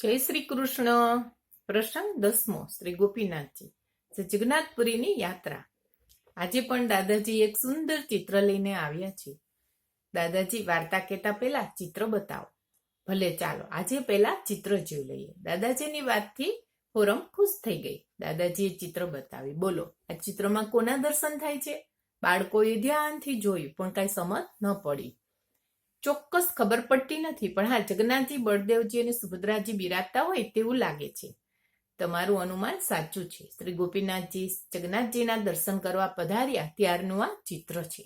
જય શ્રી કૃષ્ણ. પ્રસંગ 10મો. શ્રી ગોપીનાથજી જગન્નાથપુરીની યાત્રા. આજે પણ દાદાજી એક સુંદર ચિત્ર લઈને આવ્યા છે. દાદાજી વાર્તા કહેતા પહેલા ચિત્ર બતાવો. ભલે ચાલો આજે પહેલા ચિત્ર જોઈ લઈએ. દાદાજીની વાતથી ફોરમ ખુશ થઈ ગઈ. દાદાજીએ ચિત્ર બતાવી. બોલો, આ ચિત્રમાં કોના દર્શન થાય છે? બાળકોએ ધ્યાનથી જોયું પણ કાંઈ સમજ ન પડી. ચોક્કસ ખબર પડતી નથી, પણ હા, જગન્નાથજી, બળદેવજી અને સુભદ્રાજી બિરાજતા હોય તેવું લાગે છે. તમારું અનુમાન સાચું છે. શ્રી ગોપીનાથજી જગન્નાથજીના દર્શન કરવા પધાર્યા ત્યારનું આ ચિત્ર છે.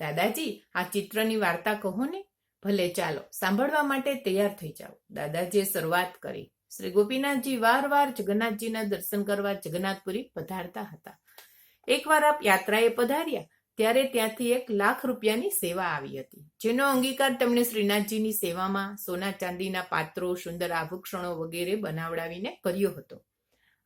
દાદાજી, આ ચિત્રની વાર્તા કહો ને. ભલે ચાલો, સાંભળવા માટે તૈયાર થઈ જાઓ. દાદાજીએ શરૂઆત કરી. શ્રી ગોપીનાથજી વાર જગન્નાથજીના દર્શન કરવા જગન્નાથપુરી પધારતા હતા. એકવાર આપ યાત્રાએ પધાર્યા ત્યારે ત્યાંથી 1 લાખ રૂપિયાની સેવા આવી હતી, જેનો અંગીકાર તેમણે શ્રીનાથજીની સેવામાં સોના ચાંદીના પાત્રો, સુંદર આભૂષણો વગેરે બનાવડાવીને કર્યો હતો.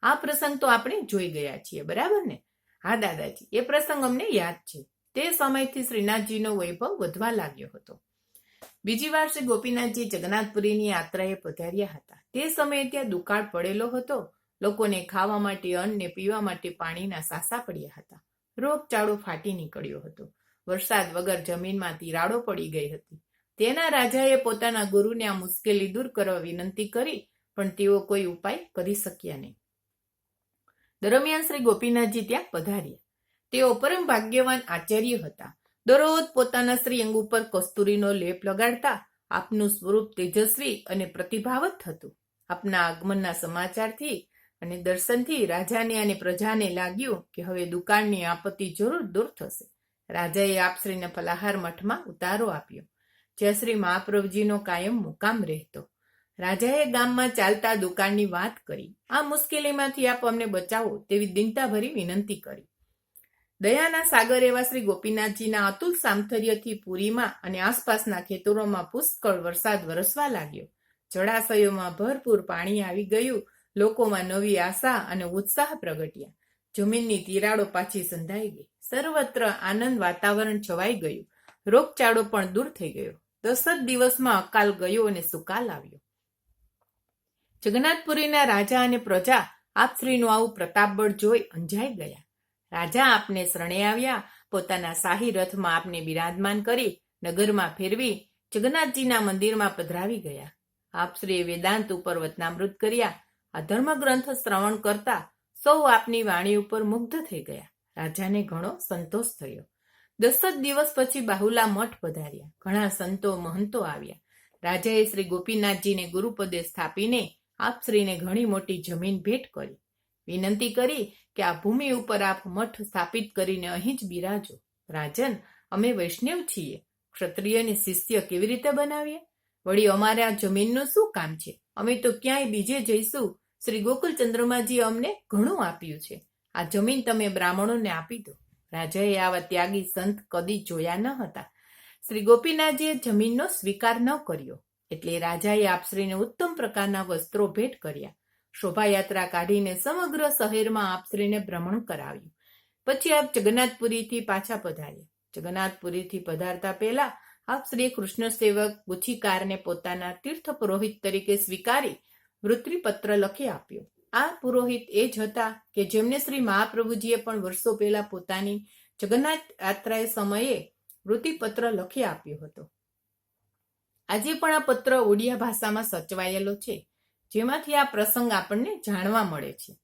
આ પ્રસંગ તો આપણે જોઈ ગયા છીએ, બરાબર ને? હા દાદાજી, એ પ્રસંગ અમને યાદ છે. તે સમયથી શ્રીનાથજીનો વૈભવ વધવા લાગ્યો હતો. બીજી વાર શ્રી ગોપીનાથજી જગન્નાથપુરીની યાત્રાએ પધાર્યા હતા. તે સમયે ત્યાં દુકાળ પડેલો હતો. લોકોને ખાવા માટે અન્ન ને પીવા માટે પાણીના સાસા પડ્યા હતા. રોગચાળો ફાટી નીકળ્યો હતો. વરસાદ વગર જમીનમાં તિરાડો પડી ગઈ હતી. તેના રાજાએ પોતાના ગુરુને આ મુશ્કેલી દૂર કરવા વિનંતી કરી, પણ તેઓ કોઈ ઉપાય કરી શક્યા નહીં. દરમિયાન શ્રી ગોપીનાથજી ત્યાં પધાર્યા. તેઓ પરમ ભાગ્યવાન આચાર્ય હતા. દરરોજ પોતાના શ્રીઅંગ ઉપર કસ્તુરીનો લેપ લગાડતા. આપનું સ્વરૂપ તેજસ્વી અને પ્રતિભાવત હતું. આપના આગમનના સમાચારથી અને દર્શનથી રાજાને અને પ્રજાને લાગ્યું કે હવે દુકાળની આપત્તિ જરૂર દૂર થશે. રાજાએ આપશ્રીને ફલાહાર મઠમાં ઉતારો આપ્યો, જ્યાં શ્રી મહાપ્રભુજીનો કાયમ મુકામ રહેતો. રાજાએ ગામમાં ચાલતા દુકાળની વાત કરી. આ મુશ્કેલીમાંથી આપ અમને બચાવો તેવી દિનતાભરી વિનંતી કરી. દયાના સાગર એવા શ્રી ગોપીનાથજીના અતુલ સામર્થ્યથી પુરીમાં અને આસપાસના ખેતરોમાં પુષ્કળ વરસાદ વરસવા લાગ્યો. જળાશયોમાં ભરપૂર પાણી આવી ગયું. લોકોમાં નવી આશા અને ઉત્સાહ પ્રગટ્યા. જમીનની તિરાડો પાછી સંધાઈ ગઈ. સર્વત્ર આનંદ વાતાવરણ છવાઈ ગયું. રોગચાળો પણ દૂર થઈ ગયો. 10 જ દિવસમાં અકાલ ગયો અને સુકાલ આવ્યો. જગન્નાથપુરીના રાજા અને પ્રજા આપશ્રીનું આવું પ્રતાપબળ જોઈ અંજાઈ ગયા. રાજા આપને શરણે આવ્યા. પોતાના શાહી રથમાં આપને બિરાજમાન કરી નગરમાં ફેરવી જગન્નાથજીના મંદિરમાં પધરાવી ગયા. આપશ્રીએ વેદાંત ઉપર વચનામૃત કર્યા. આ ધર્મગ્રંથ શ્રવણ કરતા સૌ આપની વાણી ઉપર મુગ્ધ થઈ ગયા. રાજાને ઘણો સંતોષ થયો. 10 જ દિવસ પછી બાહુલા મઠ પધાર્યા. ઘણા સંતો મહંતો આવ્યા. રાજાએ શ્રી ગોપીનાથજીને ગુરુપદે સ્થાપીને આપશ્રીને ઘણી મોટી જમીન ભેટ કરી. વિનંતી કરી કે આ ભૂમિ ઉપર આપ મઠ સ્થાપિત કરીને અહીં જ બિરાજો. રાજન, અમે વૈષ્ણવ છીએ. ક્ષત્રિયને શિષ્ય કેવી રીતે બનાવીએ? વળી અમારે આ જમીનનું શું કામ છે? અમે તો ક્યાંય બીજે જઈશું. શ્રી ગોકુલ ચંદ્રમાજીએ અમને ઘણું આપ્યું છે. આ જમીન તમે બ્રાહ્મણોને આપી દો. રાજાએ આવા ત્યાગી સંત કદી જોયા ન હતા. શ્રી ગોપીનાથજીએ જમીનનો સ્વીકાર ન કર્યો. એટલે રાજાએ આપશ્રીને ઉત્તમ પ્રકારના વસ્ત્રો ભેટ કર્યા. શોભાયાત્રા કાઢીને સમગ્ર શહેરમાં આપશ્રીને ભ્રમણ કરાવ્યું. પછી આપ જગન્નાથપુરીથી પાછા પધાર્યા. જગન્નાથપુરીથી પધારતા પહેલા આપશ્રીએ કૃષ્ણ સેવક ગુચિકારને પોતાના તીર્થ પુરોહિત તરીકે સ્વીકારી વૃત્તિપત્ર લખી આપ્યો. આ પુરોહિત એ જ હતા કે જેમને શ્રી મહાપ્રભુજીએ પણ વર્ષો પહેલા પોતાની જગન્નાથ યાત્રા સમયે વૃત્તિપત્ર લખી આપ્યો હતો. આજે પણ આ પત્ર ઓડિયા ભાષામાં સચવાયેલો છે, જેમાંથી આ પ્રસંગ આપણને જાણવા મળે છે.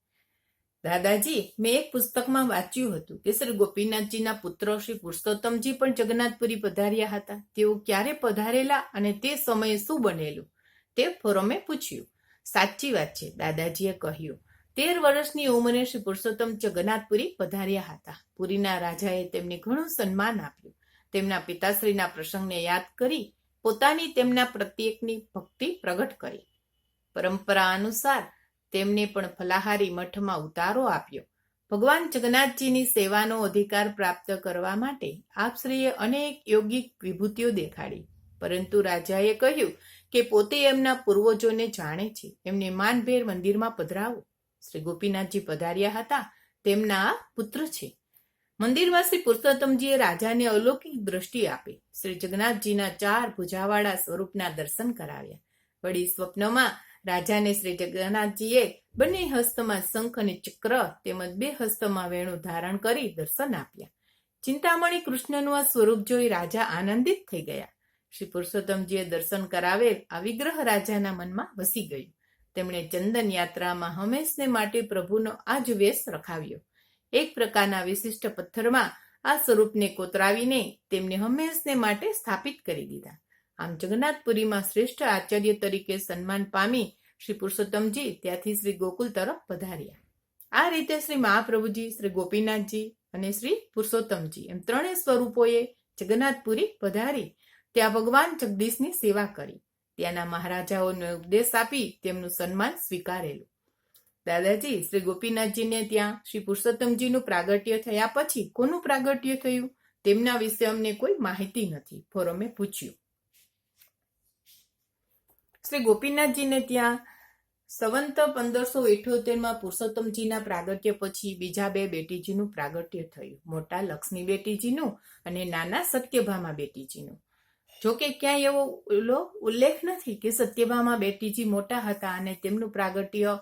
દાદાજી, મેં એક પુસ્તકમાં વાંચ્યું હતું કે શ્રી ગોપીનાથજીના પુત્ર શ્રી પુરુષોત્તમજી પણ જગન્નાથપુરી પધાર્યા હતા. તેઓ ક્યારે પધારેલા અને તે સમયે શું બનેલું તે ફોરમે પૂછ્યું. સાચી વાત છે, દાદાજીએ કહ્યું. 13 વર્ષની ઉંમરે શ્રી પુરુષોત્તમ જગન્નાથપુરી પધાર્યા હતા. પુરીના રાજાએ તેમને ઘણું સન્માન આપ્યું. તેમના પિતાશ્રીના પ્રસંગને યાદ કરી પોતાની તેમના પ્રત્યેકની ભક્તિ પ્રગટ કરી. પરંપરા અનુસાર તેમને પણ ફલાહારી મઠમાં ઉતારો આપ્યો. ભગવાન જગન્નાથજીની સેવાનો અધિકાર પ્રાપ્ત કરવા માટે આપશ્રીએ અનેક યોગિક વિભૂતિઓ દેખાડી. પરંતુ રાજાએ કહ્યું કે પોતે એમના પૂર્વજોને જાણે છે. એમને માનભેર મંદિરમાં પધરાવો. શ્રી ગોપીનાથજી પધાર્યા હતા. તેમના આ પુત્ર છે. મંદિરમાં શ્રી પુરુષોત્તમજીએ રાજાને અલૌકિક દ્રષ્ટિ આપી. શ્રી જગન્નાથજીના 4 ભુજાવાળા સ્વરૂપના દર્શન કરાવ્યા. વળી સ્વપ્નમાં રાજાને શ્રી જગન્નાથજીએ બંને હસ્તમાં શંખ અને ચક્ર તેમજ બે હસ્તમાં વેણુ ધારણ કરી દર્શન આપ્યા. ચિંતામણી કૃષ્ણનું આ સ્વરૂપ જોઈ રાજા આનંદિત થઈ ગયા. શ્રી પુરુષોત્તમજીએ દર્શન કરાવેલ આ વિગ્રહ રાજાના મનમાં વસી ગયું. તેમણે ચંદન યાત્રામાં હંમેશને માટે પ્રભુનો આ જ વેશ રખાવ્યો. એક પ્રકારના વિશિષ્ટ પથ્થરમાં આ સ્વરૂપને કોતરાવીને તેમને હંમેશને માટે સ્થાપિત કરી દીધા. આમ જગન્નાથપુરીમાં શ્રેષ્ઠ આચાર્ય તરીકે સન્માન પામી શ્રી પુરુષોત્તમજી ત્યાંથી શ્રી ગોકુલ તરફ પધાર્યા. આ રીતે શ્રી મહાપ્રભુજી, શ્રી ગોપીનાથજી અને શ્રી પુરુષોત્તમજી એમ ત્રણેય સ્વરૂપોએ જગન્નાથપુરી પધારી ત્યાં ભગવાન જગદીશની સેવા કરી. ત્યાંના મહારાજાઓને ઉપદેશ આપી તેમનું સન્માન સ્વીકારેલું. દાદાજી શ્રી ગોપીનાથજીને ત્યાં શ્રી પુરુષોત્તમજીનું પ્રાગટ્ય થયા પછી કોનું પ્રાગટ્ય થયું તેમના વિશે અમને કોઈ માહિતી નથી. ફોરમે પૂછ્યું. શ્રી ગોપીનાથજીને ત્યાં સંવંત 1578માં પુરુષોત્તમજીના પ્રાગટ્ય પછી બીજા બે બેટીજીનું પ્રાગટ્ય થયું. મોટા લક્ષ્મી બેટીજીનું અને નાના સત્યભામા બેટીજીનું. જોકે ક્યાંય એવો ઉલ્લેખ નથી કે સત્યભામા બેટીજી મોટા હતા અને તેમનું પ્રાગટ્ય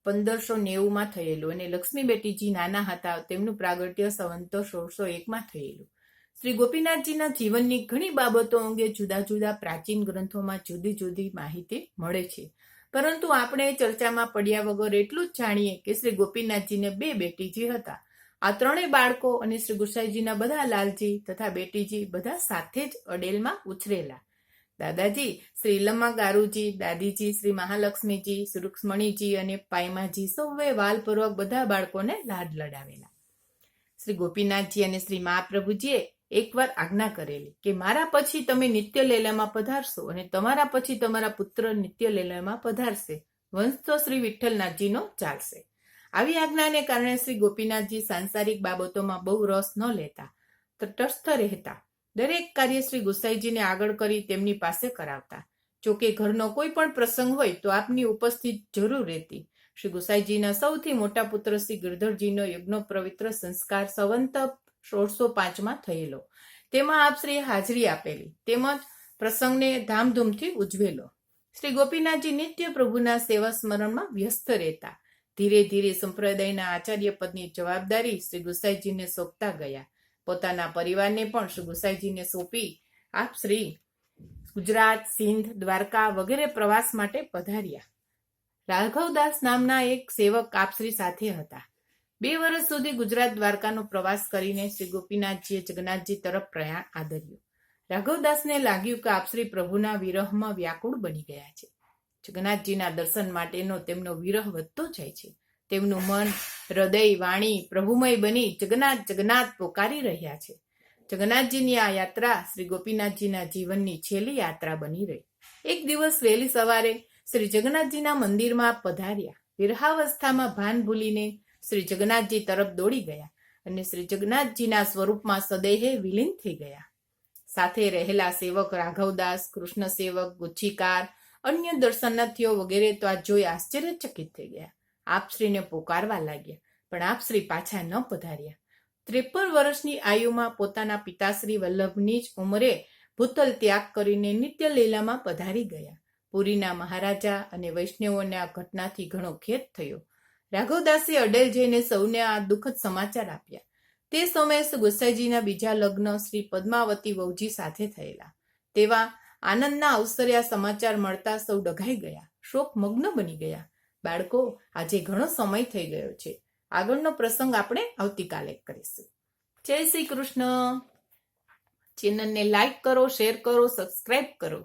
1590માં થયેલું અને લક્ષ્મી બેટીજી નાના હતા તેમનું પ્રાગટ્ય સંવંત 1601માં થયેલું. શ્રી ગોપીનાથજીના જીવનની ઘણી બાબતો અંગે જુદા જુદા પ્રાચીન ગ્રંથોમાં જુદી જુદી માહિતી મળે છે, પરંતુ આપણે ચર્ચામાં પડ્યા વગર એટલું જ જાણીએ કે શ્રી ગોપીનાથજીને બે બેટીજી હતા. આ ત્રણેય બાળકો અને શ્રી ગુસાઈજીના બધા લાલજી તથા બેટીજી બધા સાથે જ અડેલમાં ઉછરેલા. દાદાજી શ્રી ઈલમ્મા ગારુજી, દાદીજી શ્રી મહાલક્ષ્મીજી, શ્રી રૂક્ષ્મણીજી અને પાયમાજી સૌએ વાલપૂર્વક બધા બાળકોને લાડ લડાવેલા. શ્રી ગોપીનાથજી અને શ્રી મહાપ્રભુજીએ એકવાર આજ્ઞા કરેલી કે મારા પછી તમે નિત્ય લીલામાં પધારશો અને તમારા પછી તમારા પુત્ર નિત્ય લીલામાં પધારશે. વંશ તો શ્રી વિઠ્ઠલનાથજીનો ચાલશે. આવી આજ્ઞાને કારણે શ્રી ગોપીનાથજી સાંસારિક બાબતોમાં બહુ રસ ન લેતા, તટસ્થ રહેતા. દરેક કાર્ય શ્રી ગુસાઈજીને આગળ કરી તેમની પાસે કરાવતા. જોકે ઘરનો કોઈ પણ પ્રસંગ હોય તો આપની ઉપસ્થિત જરૂર રહેતી. શ્રી ગુસાઈજીના સૌથી મોટા પુત્ર શ્રી ગિરધરજીનો યજ્ઞોપવિત્ર સંસ્કાર સંવંત 1605માં થયેલો. તેમાં આપ શ્રીએ હાજરી આપેલી તેમજ પ્રસંગને ધામધૂમથી ઉજવેલો. શ્રી ગોપીનાથજી નિત્ય પ્રભુના સેવા સ્મરણમાં વ્યસ્ત રહેતા. ધીરે ધીરે સંપ્રદાયના આચાર્ય પદની જવાબદારી શ્રી ગુસાઈજીને સોંપતા ગયા. પોતાના પરિવારને પણ શ્રી ગુસાઈજીને સોંપી આપ શ્રી ગુજરાત, સિંધ, દ્વારકા વગેરે પ્રવાસ માટે પધાર્યા. રાઘવદાસ નામના એક સેવક આપશ્રી સાથે હતા. 2 વર્ષ સુધી ગુજરાત દ્વારકાનો પ્રવાસ કરીને શ્રી ગોપીનાથજીએ જગન્નાથજી તરફ પ્રયાણ આદર્યું. રાઘવદાસને લાગ્યું કે આપશ્રી પ્રભુના વિરહમાં વ્યાકુળ બની ગયા છે. જગન્નાથજીના દર્શન માટેનો તેમનો વિરહ વધતો જાય છે. તેમનું મન, હૃદય, વાણી પ્રભુમય બની જગન્નાથ જગન્નાથ પોકારી રહ્યા છે. જગન્નાથજીની આ યાત્રા શ્રી ગોપીનાથજીના જીવનની છેલ્લી યાત્રા બની રહી. એક દિવસ વહેલી સવારે શ્રી જગન્નાથજીના મંદિરમાં પધાર્યા. વિરહાવસ્થામાં ભાન ભૂલીને શ્રી જગન્નાથજી તરફ દોડી ગયા અને શ્રી જગન્નાથજીના સ્વરૂપમાં સદેહે વિલીન થઈ ગયા. સાથે રહેલા સેવક રાઘવદાસ, કૃષ્ણ સેવક, ગુચ્છીકાર, અન્ય દર્શનાર્થીઓ વગેરે તો આ જોઈ આશ્ચર્યચકિત થઈ ગયા. આપશ્રીને પોકારવા લાગ્યા, પણ આપશ્રી પાછા ન પધાર્યા. 53 વર્ષની આયુમાં પોતાના પિતાશ્રી વલ્લભની જ ઉંમરે ભૂતલ ત્યાગ કરીને નિત્ય લીલામાં પધારી ગયા. પુરીના મહારાજા અને વૈષ્ણવોને આ ઘટનાથી ઘણો ખેદ થયો. રાઘવદાસે અડેલ જઈને સૌને આ દુઃખદ સમાચાર આપ્યા. તે સમયે ગુસાઈજીના બીજા લગ્ન શ્રી પદ્માવતી વહુજી સાથે થયેલા. તેવા આનંદના અવસરે આ સમાચાર મળતા સૌ ડઘાઈ ગયા, શોકમગ્ન બની ગયા. બાળકો, આજે ઘણો સમય થઈ ગયો છે. આગળનો પ્રસંગ આપણે આવતીકાલે કરીશું. જય શ્રી કૃષ્ણ. ચેનલને લાઈક કરો, શેર કરો, સબસ્ક્રાઇબ કરો.